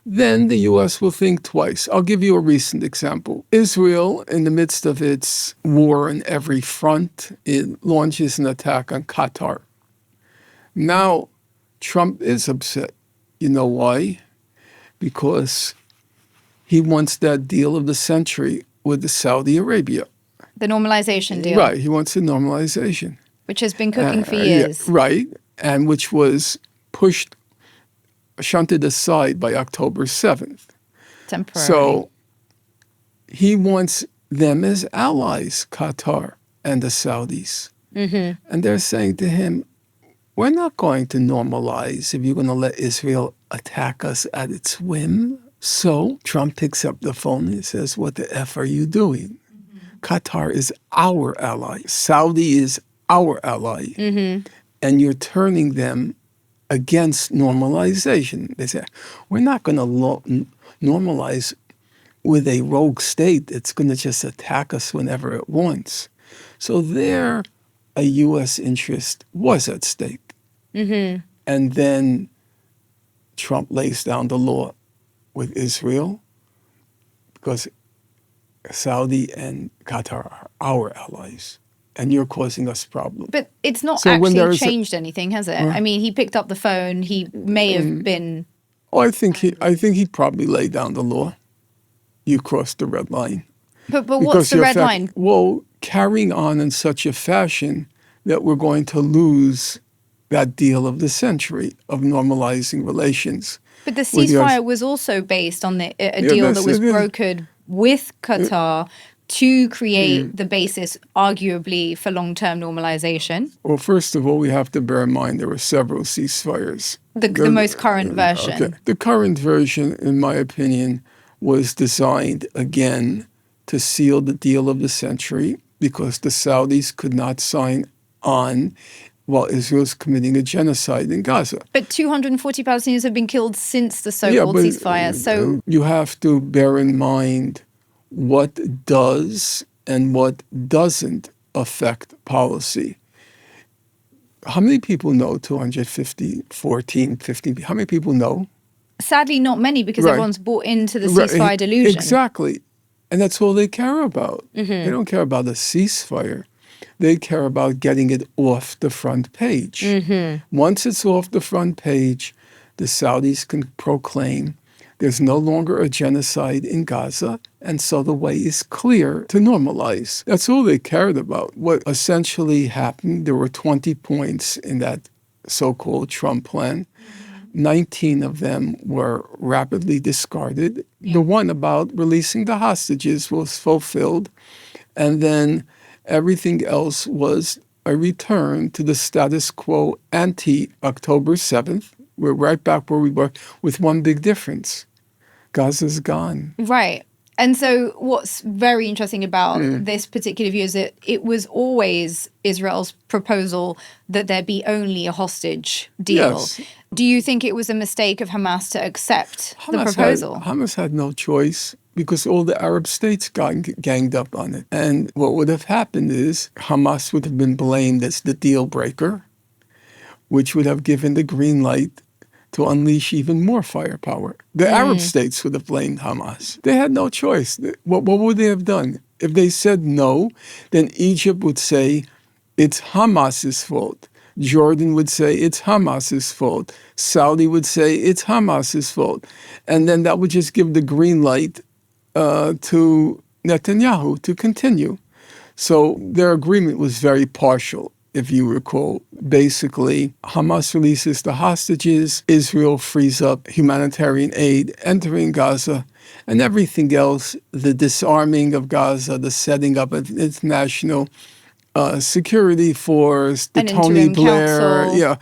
then the U.S. will think twice. I'll give you a recent example. Israel, in the midst of its war on every front, it launches an attack on Qatar. Now, Trump is upset. You know why? Because he wants that deal of the century with Saudi Arabia. The normalization deal. Right. He wants a normalization. Which has been cooking for years. Yeah, right. And which was shunted aside by October 7th. Temporarily. So he wants them as allies, Qatar and the Saudis. And they're saying to him, we're not going to normalize if you're going to let Israel attack us at its whim. So Trump picks up the phone and says, what the F are you doing? Qatar is our ally. Saudi is our ally. And you're turning them against normalization. They say, we're not going to normalize with a rogue state that's going to just attack us whenever it wants. So there, a U.S. interest was at stake. And then Trump lays down the law with Israel because Saudi and Qatar are our allies. And you're causing us problems. But it's not actually changed anything, has it? I mean, he picked up the phone. He may have been. Oh, I think he probably laid down the law. You crossed the red line. But what's the red line? Well, carrying on in such a fashion that we're going to lose that deal of the century of normalizing relations. But the ceasefire was also based on a deal that was brokered with Qatar to create the basis, arguably, for long-term normalization. Well, first of all, we have to bear in mind there were several ceasefires. The most current version. Okay. The current version, in my opinion, was designed, again, to seal the deal of the century because the Saudis could not sign on while Israel's committing a genocide in Gaza. But 240 Palestinians have been killed since the so-called ceasefire. So you have to bear in mind what does and what doesn't affect policy. How many people know 250, 14, 15? How many people know? Sadly, not many, because everyone's bought into the ceasefire delusion. Exactly. And that's all they care about. They don't care about a ceasefire. They care about getting it off the front page. Once it's off the front page, the Saudis can proclaim there's no longer a genocide in Gaza, and so the way is clear to normalize. That's all they cared about. What essentially happened, there were 20 points in that so-called Trump plan. 19 of them were rapidly discarded. The one about releasing the hostages was fulfilled. And then everything else was a return to the status quo ante-October 7th. We're right back where we were, with one big difference. Gaza's gone. Right. And so what's very interesting about this particular view is that it was always Israel's proposal that there be only a hostage deal. Yes. Do you think it was a mistake of Hamas to accept the proposal? Hamas had no choice because all the Arab states ganged up on it. And what would have happened is Hamas would have been blamed as the deal breaker, which would have given the green light to unleash even more firepower. The Arab states would have blamed Hamas. They had no choice. What would they have done? If they said no, then Egypt would say it's Hamas's fault. Jordan would say it's Hamas's fault. Saudi would say it's Hamas's fault. And then that would just give the green light to Netanyahu to continue. So their agreement was very partial. If you recall, basically, Hamas releases the hostages, Israel frees up humanitarian aid entering Gaza, and everything else, the disarming of Gaza, the setting up of international security force, the Tony Blair.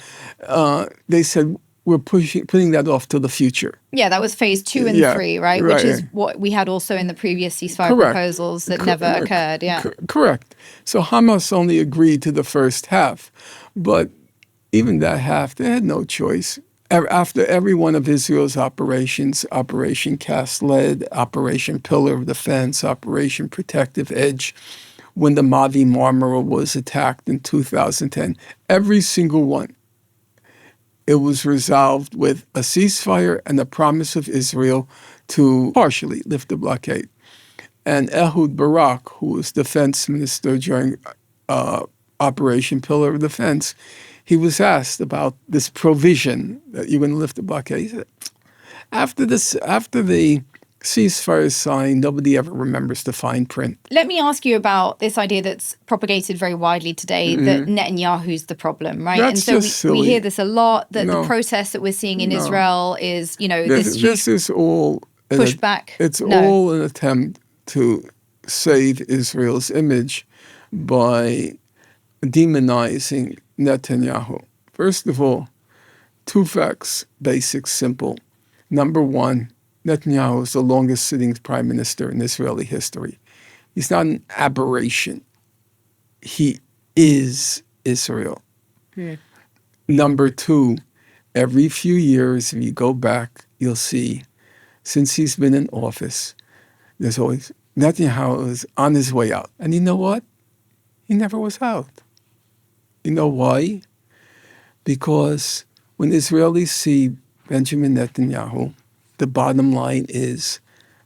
They said, we're putting that off to the future. Yeah, that was phase 2 and 3, right? Which is what we had also in the previous ceasefire proposals that never occurred. Correct. So Hamas only agreed to the first half. But even that half, they had no choice. After every one of Israel's operations, Operation Cast Lead, Operation Pillar of Defense, Operation Protective Edge, when the Mavi Marmara was attacked in 2010, every single one, it was resolved with a ceasefire and the promise of Israel to partially lift the blockade. And Ehud Barak, who was defense minister during Operation Pillar of Defense, he was asked about this provision that you're going to lift the blockade. He said, after the ceasefire is signed, nobody ever remembers the fine print. Let me ask you about this idea that's propagated very widely today, that Netanyahu's the problem, right? That's and so just silly. We hear this a lot, that the protest that we're seeing in Israel is, this is all pushback. It's all an attempt to save Israel's image by demonizing Netanyahu. First of all, 2 facts, basic, simple. Number one, Netanyahu is the longest sitting prime minister in Israeli history. He's not an aberration. He is Israel. Number two, every few years, if you go back, you'll see, since he's been in office, there's always, Netanyahu is on his way out. And you know what? He never was out. You know why? Because when Israelis see Benjamin Netanyahu, the bottom line is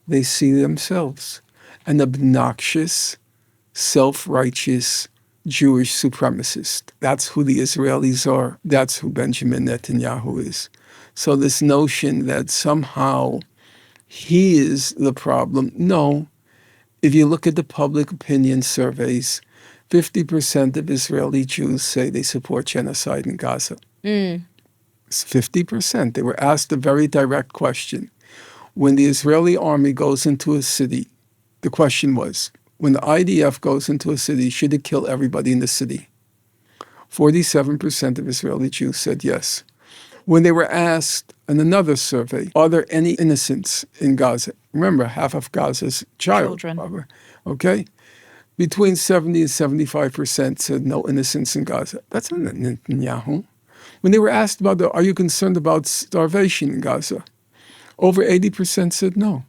they see themselves, an obnoxious, self-righteous Jewish supremacist. That's who the Israelis are. That's who Benjamin Netanyahu is. So this notion that somehow he is the problem, no. If you look at the public opinion surveys, 50% of Israeli Jews say they support genocide in Gaza. It's 50%. They were asked a very direct question. When the Israeli army goes into a city, the question was, when the IDF goes into a city, should it kill everybody in the city? 47% of Israeli Jews said yes. When they were asked And another survey, are there any innocents in Gaza? Remember, half of Gaza's Children. Okay? Between 70 and 75% said no innocents in Gaza. That's not Netanyahu. When they were asked about, are you concerned about starvation in Gaza? Over 80% said no.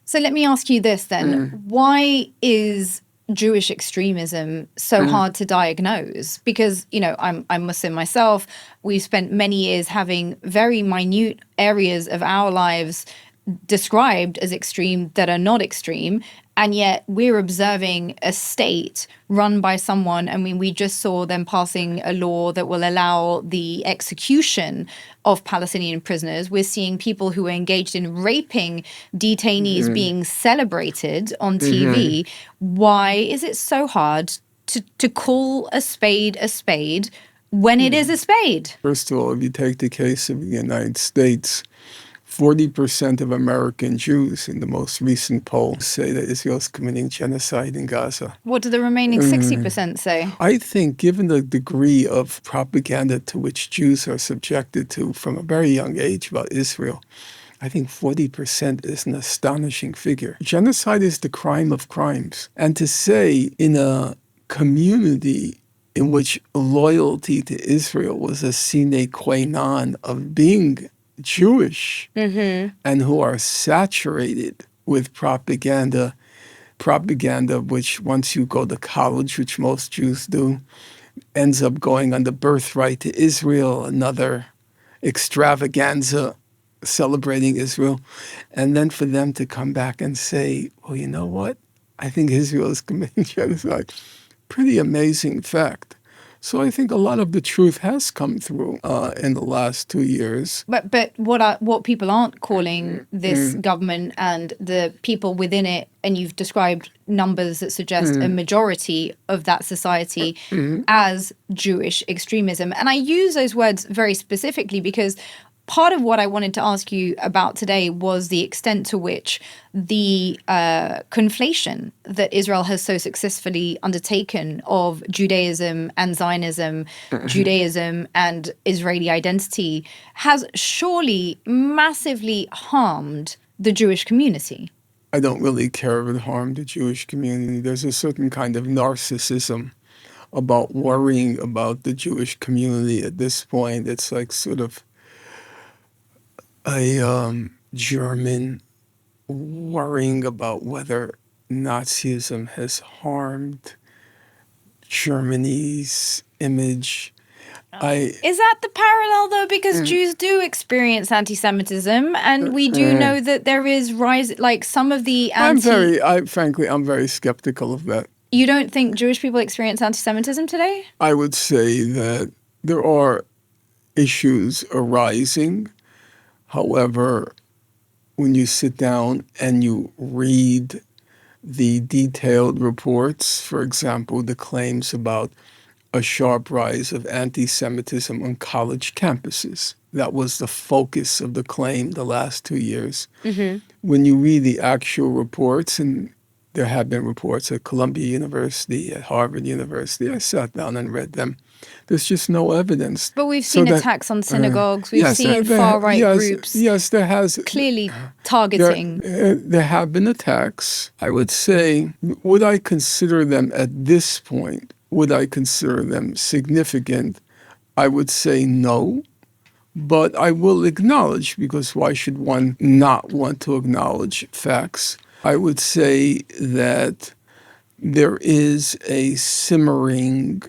So let me ask you this then. Why is Jewish extremism so hard to diagnose? Because, I'm Muslim myself. We've spent many years having very minute areas of our lives described as extreme that are not extreme. And yet we're observing a state run by someone. I mean, we just saw them passing a law that will allow the execution of Palestinian prisoners. We're seeing people who are engaged in raping detainees being celebrated on TV. Why is it so hard to call a spade when it is a spade? First of all, if you take the case of the United States, 40% of American Jews in the most recent poll say that Israel is committing genocide in Gaza. What do the remaining 60% say? I think given the degree of propaganda to which Jews are subjected to from a very young age about Israel, I think 40% is an astonishing figure. Genocide is the crime of crimes. And to say in a community in which loyalty to Israel was a sine qua non of being Jewish and who are saturated with propaganda which once you go to college, which most Jews do, ends up going on the birthright to Israel, another extravaganza celebrating Israel. And then for them to come back and say, well, you know what? I think Israel is committing genocide. Pretty amazing fact. So I think a lot of the truth has come through in the last 2 years. But what people aren't calling this government and the people within it, and you've described numbers that suggest a majority of that society as Jewish extremism. And I use those words very specifically because part of what I wanted to ask you about today was the extent to which the conflation that Israel has so successfully undertaken of Judaism and Zionism, Judaism and Israeli identity has surely massively harmed the Jewish community. I don't really care if it harmed the Jewish community. There's a certain kind of narcissism about worrying about the Jewish community at this point. It's like sort of a German worrying about whether Nazism has harmed Germany's image. Is that the parallel, though? Because Jews do experience anti-Semitism, and we do know that there is rise, like some of the Frankly, I'm very skeptical of that. You don't think Jewish people experience anti-Semitism today? I would say that there are issues arising. However, when you sit down and you read the detailed reports, for example, the claims about a sharp rise of anti-Semitism on college campuses, that was the focus of the claim the last 2 years. When you read the actual reports, and there have been reports at Columbia University, at Harvard University, I sat down and read them. There's just no evidence. But we've seen attacks on synagogues. We've seen far-right groups. Yes, there has. Clearly targeting. There have been attacks. I would say, would I consider them at this point, would I consider them significant? I would say no. But I will acknowledge, because why should one not want to acknowledge facts? I would say that there is a simmering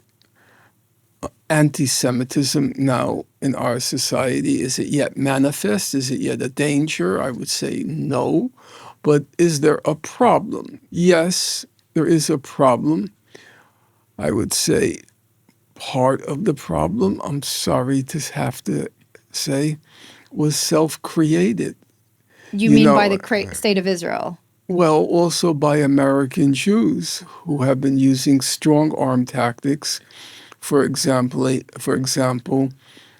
anti-Semitism now in our society. Is it yet manifest? Is it yet a danger? I would say no. But is there a problem? Yes, there is a problem. I would say part of the problem, I'm sorry to have to say, was self-created. You mean by the state of Israel? Well, also by American Jews who have been using strong-arm tactics. For example,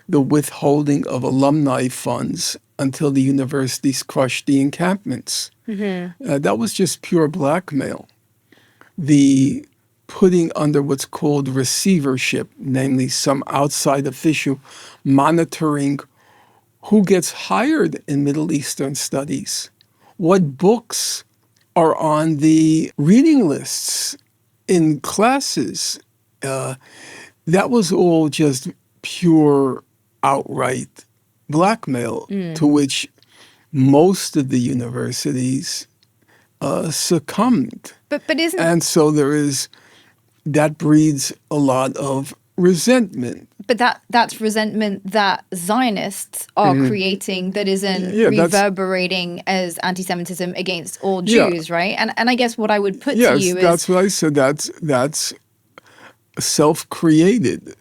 the withholding of alumni funds until the universities crushed the encampments. That was just pure blackmail. The putting under what's called receivership, namely some outside official monitoring Who gets hired in Middle Eastern studies? What books are on the reading lists in classes? That was all just pure, outright blackmail to which most of the universities succumbed. But isn't And so that breeds a lot of resentment. But that's resentment that Zionists are creating that isn't reverberating as anti-Semitism against all Jews, right? And I guess what I would put to you is... that's what I said. That's self-created,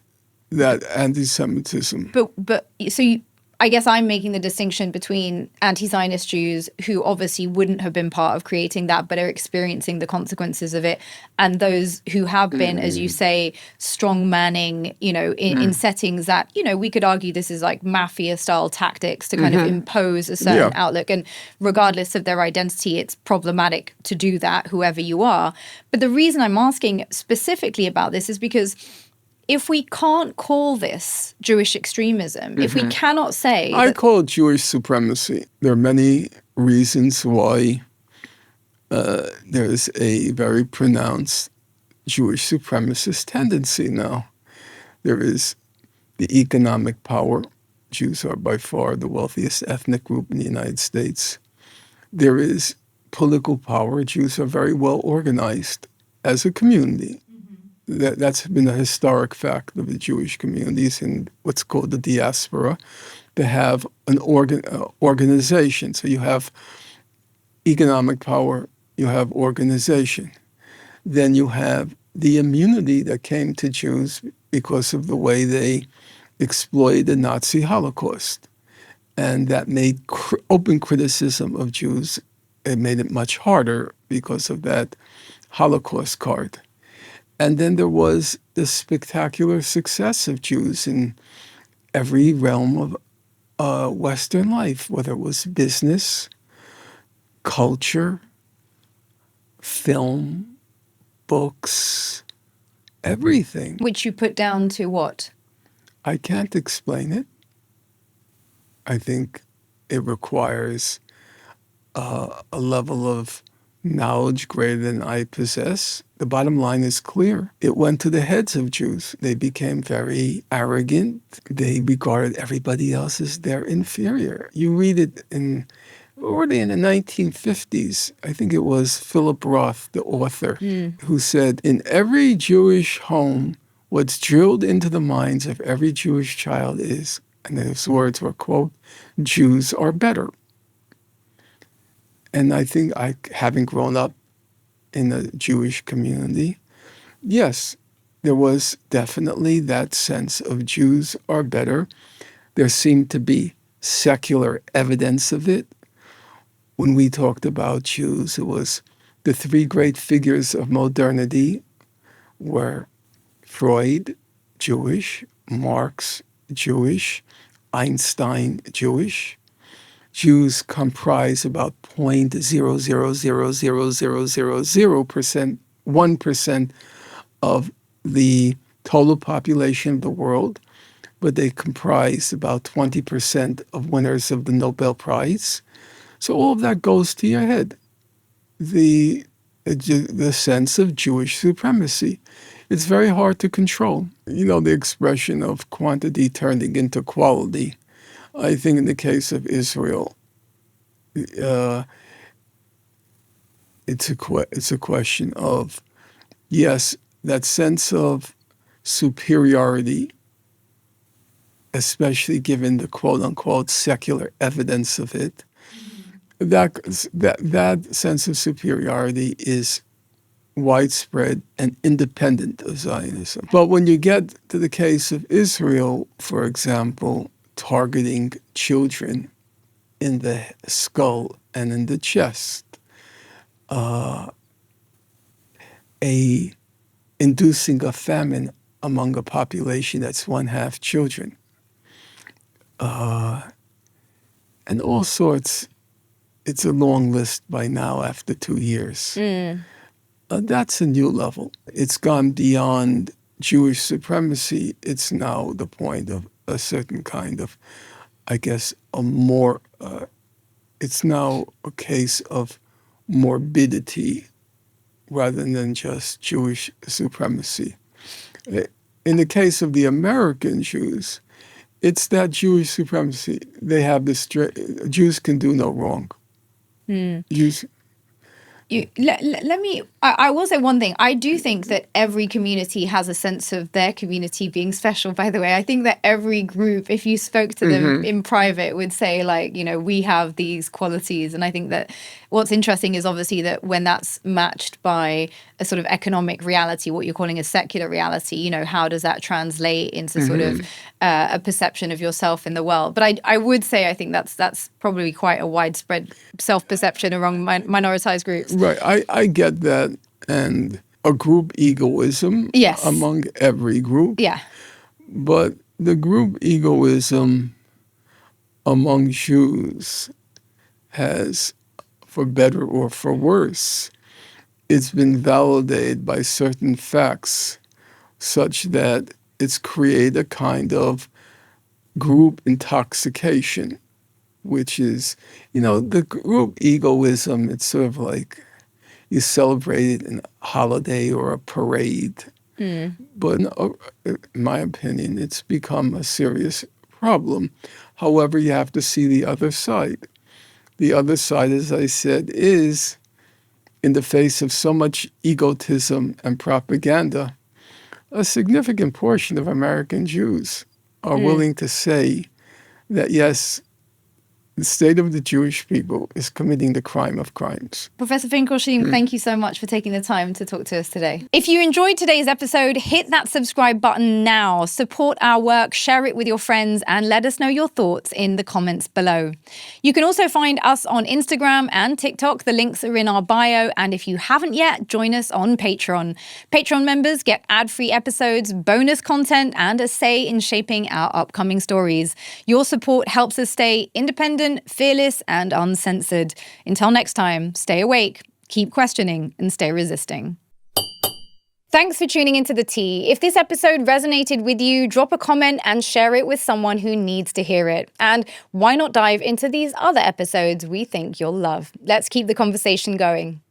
that anti-Semitism. But so I guess I'm making the distinction between anti-Zionist Jews who obviously wouldn't have been part of creating that but are experiencing the consequences of it, and those who have been, as you say, strong manning, in settings that, we could argue this is like mafia-style tactics to kind of impose a certain outlook. And regardless of their identity, it's problematic to do that, whoever you are. But the reason I'm asking specifically about this is because if we can't call this Jewish extremism, if we cannot say... I call it Jewish supremacy. There are many reasons why there's a very pronounced Jewish supremacist tendency now. There is the economic power. Jews are by far the wealthiest ethnic group in the United States. There is political power. Jews are very well organized as a community. That's been a historic fact of the Jewish communities in what's called the diaspora. They have an organization. So you have economic power, you have organization. Then you have the immunity that came to Jews because of the way they exploited the Nazi Holocaust. And that made open criticism of Jews. It made it much harder because of that Holocaust card. And then there was the spectacular success of Jews in every realm of Western life, whether it was business, culture, film, books, everything. Which you put down to what? I can't explain it. I think it requires a level of knowledge greater than I possess. The bottom line is clear. It went to the heads of Jews. They became very arrogant. They regarded everybody else as their inferior. You read it already in the 1950s. I think it was Philip Roth, the author, who said, in every Jewish home, what's drilled into the minds of every Jewish child is, and his words were, quote, Jews are better. And I think having grown up in a Jewish community, yes, there was definitely that sense of Jews are better. There seemed to be secular evidence of it. When we talked about Jews, it was the three great figures of modernity were Freud, Jewish, Marx, Jewish, Einstein, Jewish. Jews comprise about 0.0000000%, 1% of the total population of the world, but they comprise about 20% of winners of the Nobel Prize. So all of that goes to your head. The sense of Jewish supremacy. It's very hard to control. The expression of quantity turning into quality. I think in the case of Israel, it's a question of, yes, that sense of superiority, especially given the quote-unquote secular evidence of it, that sense of superiority is widespread and independent of Zionism. But when you get to the case of Israel, for example, targeting children in the skull and in the chest, inducing a famine among a population that's 1/2 children, and all sorts. It's a long list by now after 2 years. That's a new level. It's gone beyond Jewish supremacy. It's now the point of a certain kind of I guess, a more, it's now a case of morbidity rather than just Jewish supremacy. In the case of the American Jews, it's that Jewish supremacy. They have this, Jews can do no wrong. Jews, I will say one thing. I do think that every community has a sense of their community being special, by the way. I think that every group, if you spoke to them in private, would say, like, you know, we have these qualities. And I think that what's interesting is obviously that when that's matched by a sort of economic reality, what you're calling a secular reality, you know, how does that translate into sort of a perception of yourself in the world? But I would say I think that's probably quite a widespread self-perception among minoritized groups. right, I get that. And a group egoism Yes. among every group. Yeah. But the group egoism among Jews has, for better or for worse, it's been validated by certain facts such that it's created a kind of group intoxication, which is, you know, the group egoism, it's sort of like you celebrate it in a holiday or a parade. But in my opinion, it's become a serious problem. However, you have to see the other side. The other side, as I said, is in the face of so much egotism and propaganda, a significant portion of American Jews are willing to say that, yes, the state of the Jewish people is committing the crime of crimes. Professor Finkelstein, thank you so much for taking the time to talk to us today. If you enjoyed today's episode, hit that subscribe button now. Support our work, share it with your friends, and let us know your thoughts in the comments below. You can also find us on Instagram and TikTok. The links are in our bio. And if you haven't yet, join us on Patreon. Patreon members get ad-free episodes, bonus content, and a say in shaping our upcoming stories. Your support helps us stay independent, fearless, and uncensored. Until next time, stay awake, keep questioning, and stay resisting. Thanks for tuning into The Tea. If this episode resonated with you, drop a comment and share it with someone who needs to hear it. And why not dive into these other episodes we think you'll love? Let's keep the conversation going.